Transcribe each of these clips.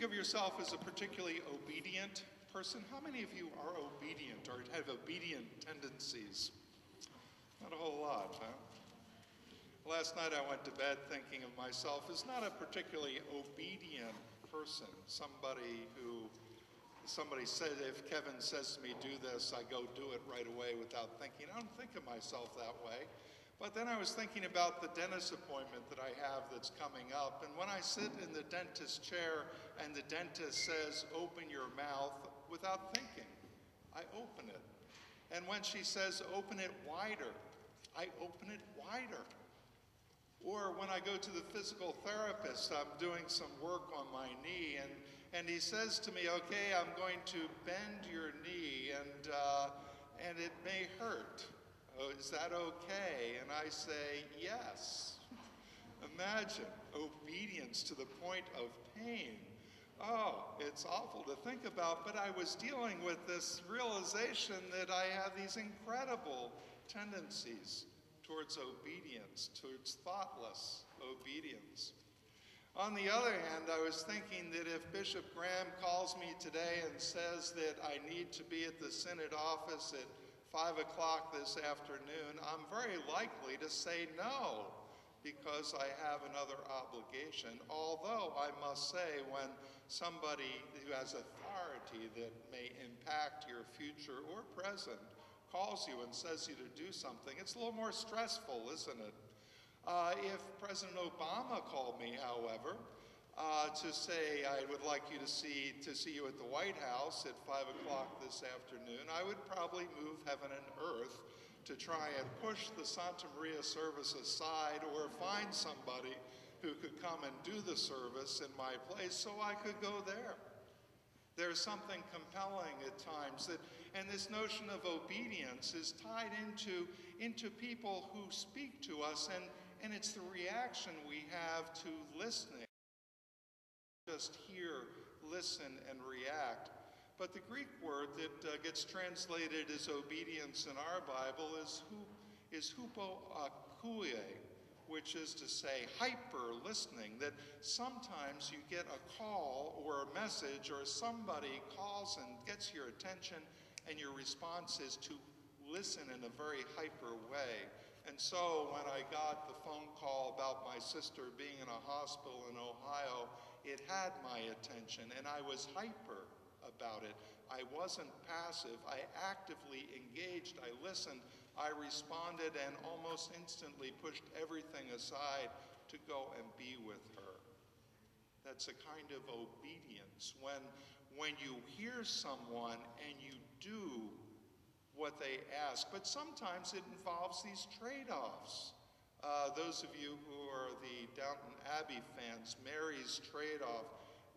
of yourself as a particularly obedient person? How many of you are obedient or have obedient tendencies? Not a whole lot, huh? Last night I went to bed thinking of myself as not a particularly obedient person. Somebody said, if Kevin says to me, do this, I go do it right away without thinking. I don't think of myself that way. But then I was thinking about the dentist appointment that I have that's coming up. And when I sit in the dentist chair and the dentist says, open your mouth, without thinking, I open it. And when she says, open it wider, I open it wider. Or when I go to the physical therapist, I'm doing some work on my knee, and he says to me, okay, I'm going to bend your knee, and it may hurt. Oh, is that okay? And I say, yes. Imagine obedience to the point of pain. Oh, it's awful to think about, but I was dealing with this realization that I have these incredible tendencies towards obedience, towards thoughtless obedience. On the other hand, I was thinking that if Bishop Graham calls me today and says that I need to be at the synod office at 5 o'clock this afternoon, I'm very likely to say no, because I have another obligation. Although I must say, when somebody who has authority that may impact your future or present calls you and says you to do something, it's a little more stressful, isn't it? If President Obama called me, however, to say I would like you to see you at the White House at 5 o'clock this afternoon, I would probably move heaven and earth to try and push the Santa Maria service aside, or find somebody who could come and do the service in my place so I could go there. There's something compelling at times and this notion of obedience is tied into people who speak to us, and it's the reaction we have to listening. Just hear, listen, and react. But the Greek word that gets translated as obedience in our Bible is hupoakouie, which is to say hyper listening, that sometimes you get a call or a message or somebody calls and gets your attention, and your response is to listen in a very hyper way. And so when I got the phone call about my sister being in a hospital in Ohio, it had my attention, and I was hyper about it. I wasn't passive. I actively engaged. I listened. I responded and almost instantly pushed everything aside to go and be with her. That's a kind of obedience. When you hear someone and you do what they ask, but sometimes it involves these trade-offs. Those of you who are the Downton Abbey fans, Mary's trade-off,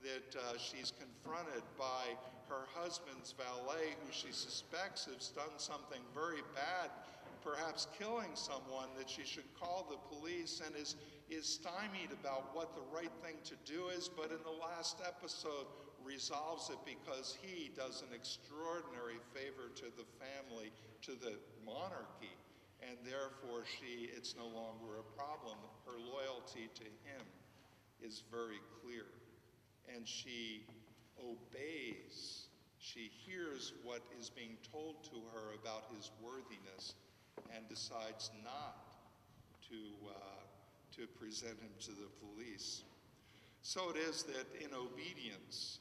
that she's confronted by her husband's valet, who she suspects has done something very bad, perhaps killing someone, that she should call the police, and is stymied about what the right thing to do is, but in the last episode resolves it because he does an extraordinary favor to the family, to the monarchy, and therefore it's no longer a problem. Her loyalty to him is very clear. And she obeys. She hears what is being told to her about his worthiness and decides not to present him to the police. So it is that in obedience,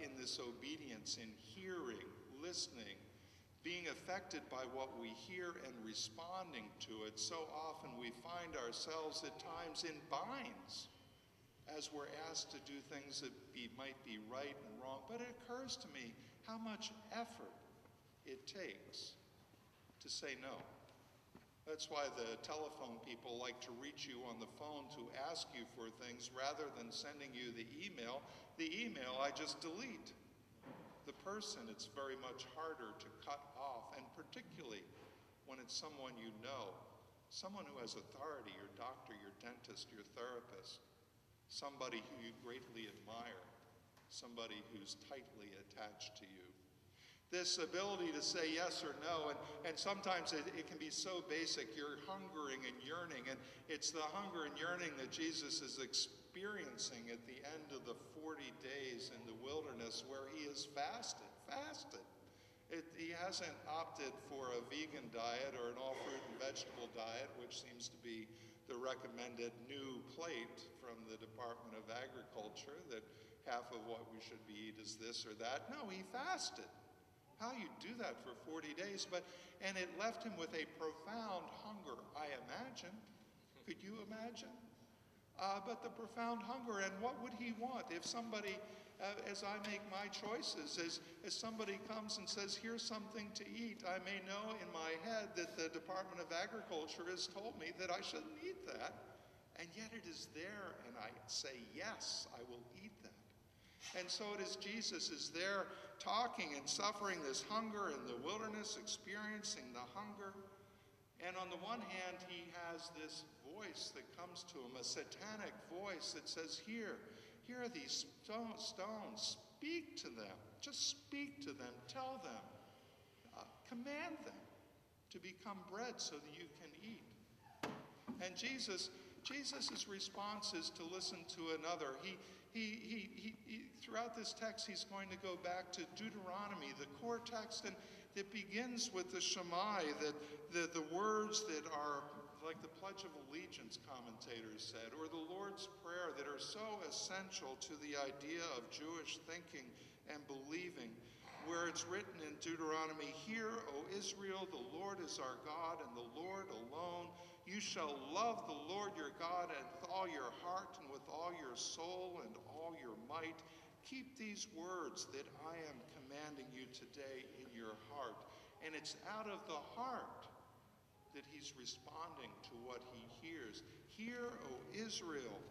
in this obedience, in hearing, listening, being affected by what we hear and responding to it, so often we find ourselves at times in binds as we're asked to do things that might be right and wrong. But it occurs to me how much effort it takes to say no. That's why the telephone people like to reach you on the phone to ask you for things rather than sending you the email. The email I just delete. The person, it's very much harder to cut off, and particularly when it's someone you know, someone who has authority, your doctor, your dentist, your therapist, somebody who you greatly admire, somebody who's tightly attached to you. This ability to say yes or no, and sometimes it can be so basic. You're hungering and yearning, and it's the hunger and yearning that Jesus is experiencing at the end of the 40 days in the wilderness where he has fasted. He hasn't opted for a vegan diet or an all-fruit and vegetable diet, which seems to be the recommended new plate from the Department of Agriculture, that half of what we should be eat is this or that. No, he fasted. How you do that for 40 days? And it left him with a profound hunger, I imagine. Could you imagine? But the profound hunger, and what would he want? If somebody, as I make my choices, as somebody comes and says, here's something to eat, I may know in my head that the Department of Agriculture has told me that I shouldn't eat that, and yet it is there, and I say, yes, I will eat that. And so it is Jesus is there talking and suffering this hunger in the wilderness, experiencing the hunger. And on the one hand, he has this voice that comes to him, a satanic voice that says, here are these stones, speak to them, just speak to them, tell them, command them to become bread so that you can eat. And Jesus' response is to listen to another. He throughout this text, he's going to go back to Deuteronomy, the core text, and it begins with the Shema, the words that are like the Pledge of Allegiance, commentators said, or the Lord's Prayer, that are so essential to the idea of Jewish thinking and believing, where it's written in Deuteronomy, "Hear, O Israel, the Lord is our God, and the Lord alone. You shall love the Lord your God with all your heart and with all your soul and all your might. Keep these words that I am commanding you today in your heart." And it's out of the heart that he's responding to what he hears. "Hear, O Israel,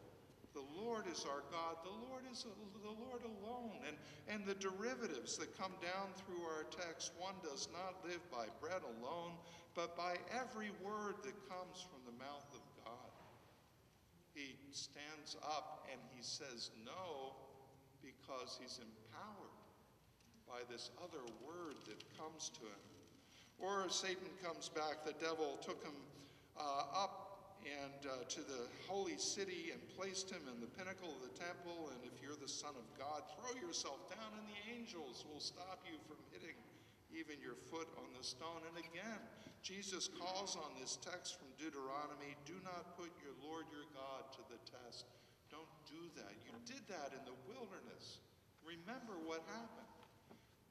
the Lord is our God, the Lord is the Lord alone." And the derivatives that come down through our text, one does not live by bread alone, but by every word that comes from the mouth of God. He stands up and he says no because he's empowered by this other word that comes to him. Or Satan comes back, the devil took him up and to the holy city and placed him in the pinnacle of the temple, and if you're the Son of God, throw yourself down and the angels will stop you from hitting even your foot on the stone. And again, Jesus calls on this text from Deuteronomy, do not put your Lord your God to the test. Don't do that. You did that in the wilderness. Remember what happened.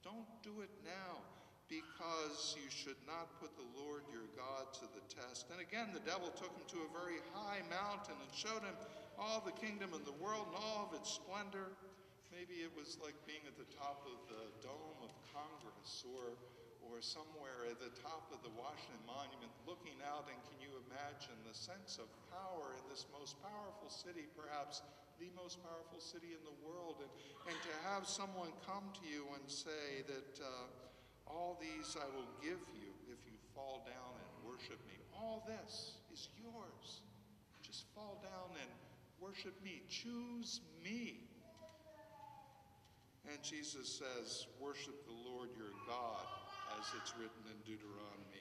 Don't do it now, because you should not put the Lord your God to the test. And again, the devil took him to a very high mountain and showed him all the kingdom in the world and all of its splendor. Maybe it was like being at the top of the Dome of Congress or somewhere at the top of the Washington Monument looking out, and can you imagine the sense of power in this most powerful city, perhaps the most powerful city in the world, and to have someone come to you and say that all these I will give you if you fall down and worship me. All this is yours. Just fall down and worship me. Choose me. And Jesus says, worship the Lord your God, as it's written in Deuteronomy.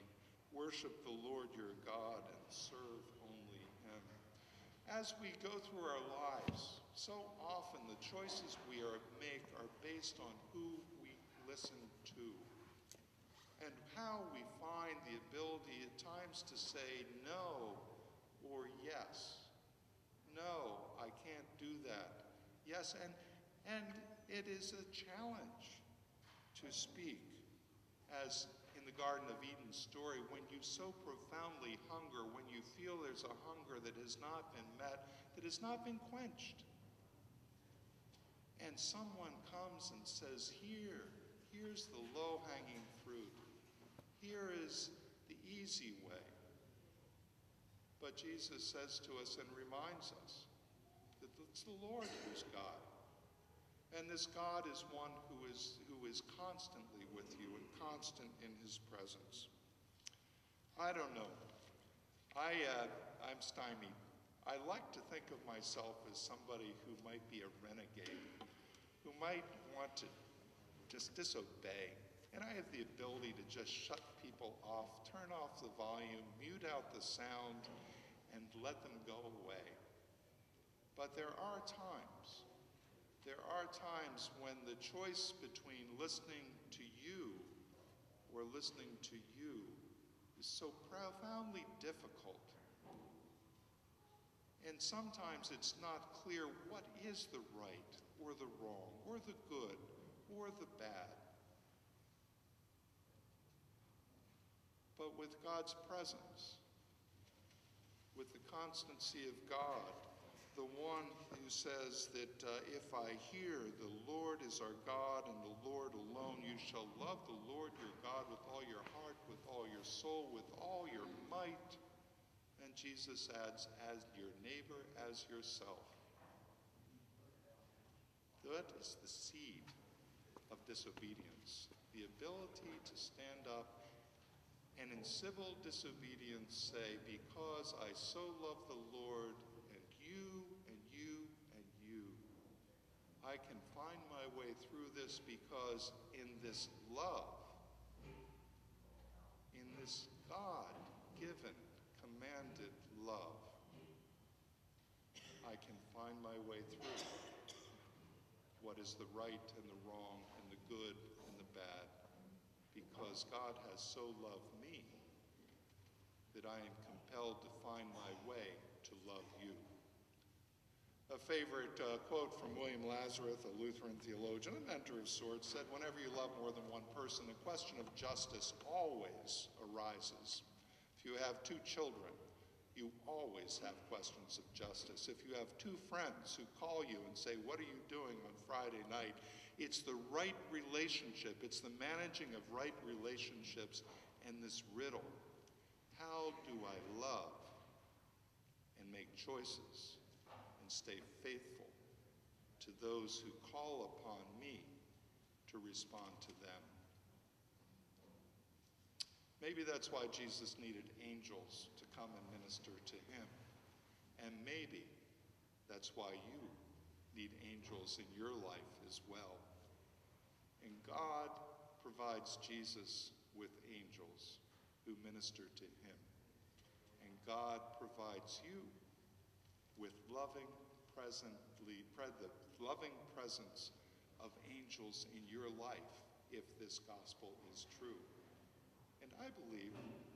Worship the Lord your God and serve only him. As we go through our lives, so often the choices we make are based on who we listen to, and how we find the ability at times to say no or yes. No, I can't do that. Yes, and it is a challenge to speak, as in the Garden of Eden story, when you so profoundly hunger, when you feel there's a hunger that has not been met, that has not been quenched, and someone comes and says, here's the low-hanging fruit. Here is the easy way. But Jesus says to us and reminds us that it's the Lord who's God. And this God is one who is constantly with you and constant in his presence. I don't know. I'm stymied. I like to think of myself as somebody who might be a renegade, who might want to just disobey. And I have the ability to just shut people off, turn off the volume, mute out the sound, and let them go away. But there are times when the choice between listening to you or listening to you is so profoundly difficult. And sometimes it's not clear what is the right or the wrong or the good or the bad. But with God's presence, with the constancy of God, the one who says that if I hear the Lord is our God and the Lord alone, you shall love the Lord your God with all your heart, with all your soul, with all your might. And Jesus adds, as your neighbor as yourself. That is the seed of disobedience, the ability to stand up and in civil disobedience say, because I so love the Lord and you and you and you, I can find my way through this because in this love, in this God-given, commanded love, I can find my way through what is the right and the wrong and the good and the bad, because God has so loved me that I am compelled to find my way to love you. A favorite quote from William Lazarus, a Lutheran theologian, a mentor of sorts, said, whenever you love more than one person, the question of justice always arises. If you have two children, you always have questions of justice. If you have two friends who call you and say, what are you doing on Friday night? It's the right relationship. It's the managing of right relationships and this riddle. How do I love and make choices and stay faithful to those who call upon me to respond to them? Maybe that's why Jesus needed angels to come and minister to him. And maybe that's why you need angels in your life as well. And God provides Jesus with angels who minister to him. And God provides you with the loving presence of angels in your life if this gospel is true. And I believe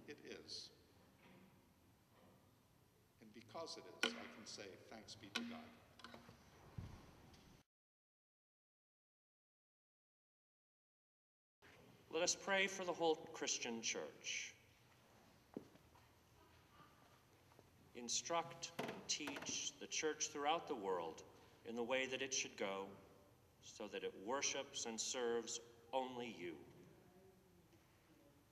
it is. And because it is, I can say thanks be to God. Let us pray for the whole Christian church. Instruct and teach the church throughout the world in the way that it should go, so that it worships and serves only you.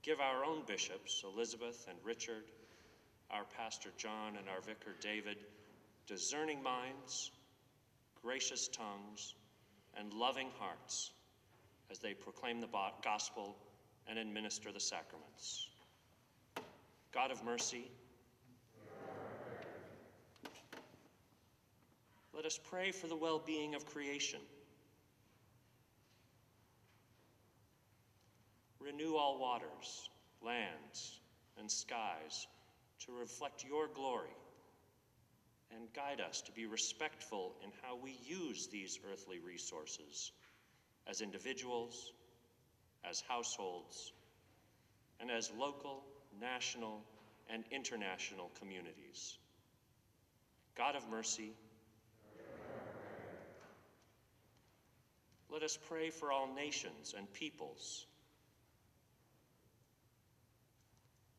Give our own bishops, Elizabeth and Richard, our pastor John and our vicar David, discerning minds, gracious tongues, and loving hearts as they proclaim the gospel and administer the sacraments. God of mercy, let us pray for the well-being of creation. Renew all waters, lands, and skies to reflect your glory, and guide us to be respectful in how we use these earthly resources as individuals, as households, and as local, national, and international communities. God of mercy, let us pray for all nations and peoples.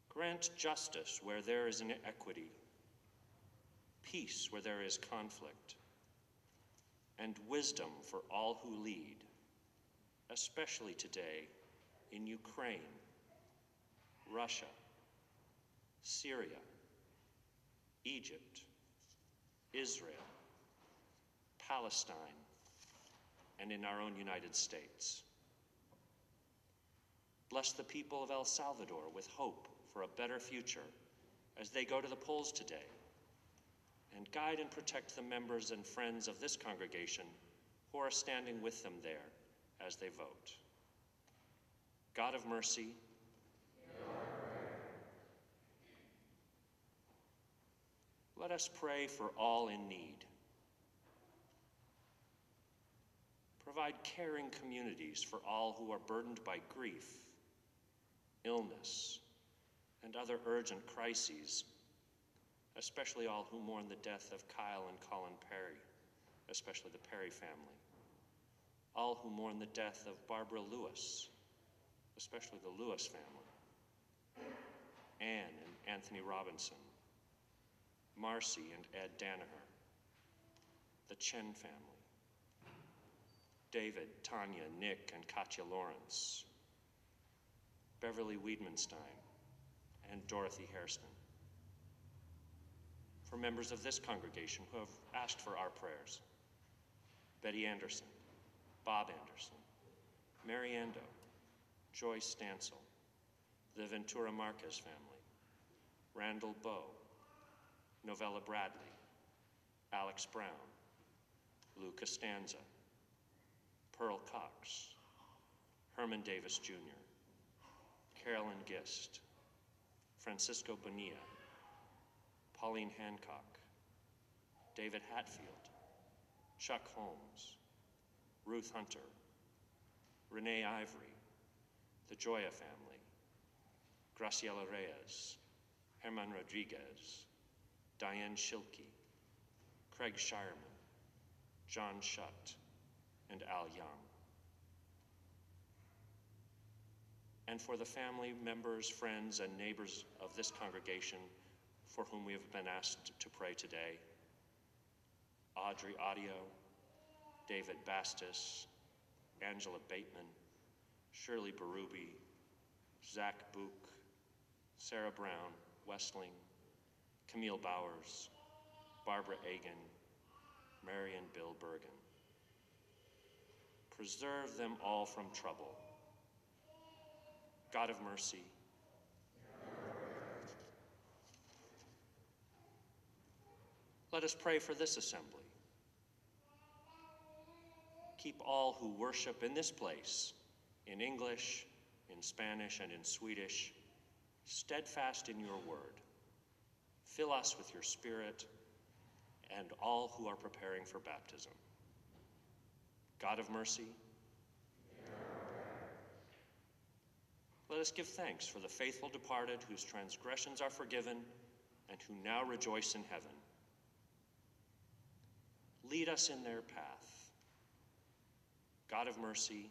Grant justice where there is inequity, peace where there is conflict, and wisdom for all who lead, especially today in Ukraine, Russia, Syria, Egypt, Israel, Palestine, and in our own United States. Bless the people of El Salvador with hope for a better future as they go to the polls today, and guide and protect the members and friends of this congregation who are standing with them there as they vote. God of mercy, let us pray for all in need. Provide caring communities for all who are burdened by grief, illness, and other urgent crises, especially all who mourn the death of Kyle and Colin Perry, especially the Perry family. All who mourn the death of Barbara Lewis, especially the Lewis family. Anne and Anthony Robinson, Marcy and Ed Danaher, the Chen family, David, Tanya, Nick, and Katya Lawrence, Beverly Wiedmanstein, and Dorothy Hairston. For members of this congregation who have asked for our prayers, Betty Anderson, Bob Anderson, Mary Ando, Joyce Stansel, the Ventura Marquez family, Randall Bowe, Novella Bradley, Alex Brown, Lou Costanza, Pearl Cox, Herman Davis Jr., Carolyn Gist, Francisco Bonilla, Pauline Hancock, David Hatfield, Chuck Holmes, Ruth Hunter, Renee Ivory, the Joya family, Graciela Reyes, Herman Rodriguez, Diane Schilke, Craig Shireman, John Shutt, and Al Young. And for the family members, friends, and neighbors of this congregation for whom we have been asked to pray today, Audrey Audio, David Bastis, Angela Bateman, Shirley Berube, Zach Book, Sarah Brown, Westling, Camille Bowers, Barbara Agan, Mary and Bill Bergen. Preserve them all from trouble. God of mercy, let us pray for this assembly. Keep all who worship in this place, in English, in Spanish, and in Swedish, steadfast in your word. Fill us with your Spirit and all who are preparing for baptism. God of mercy, let us give thanks for the faithful departed whose transgressions are forgiven and who now rejoice in heaven. Lead us in their path. God of mercy,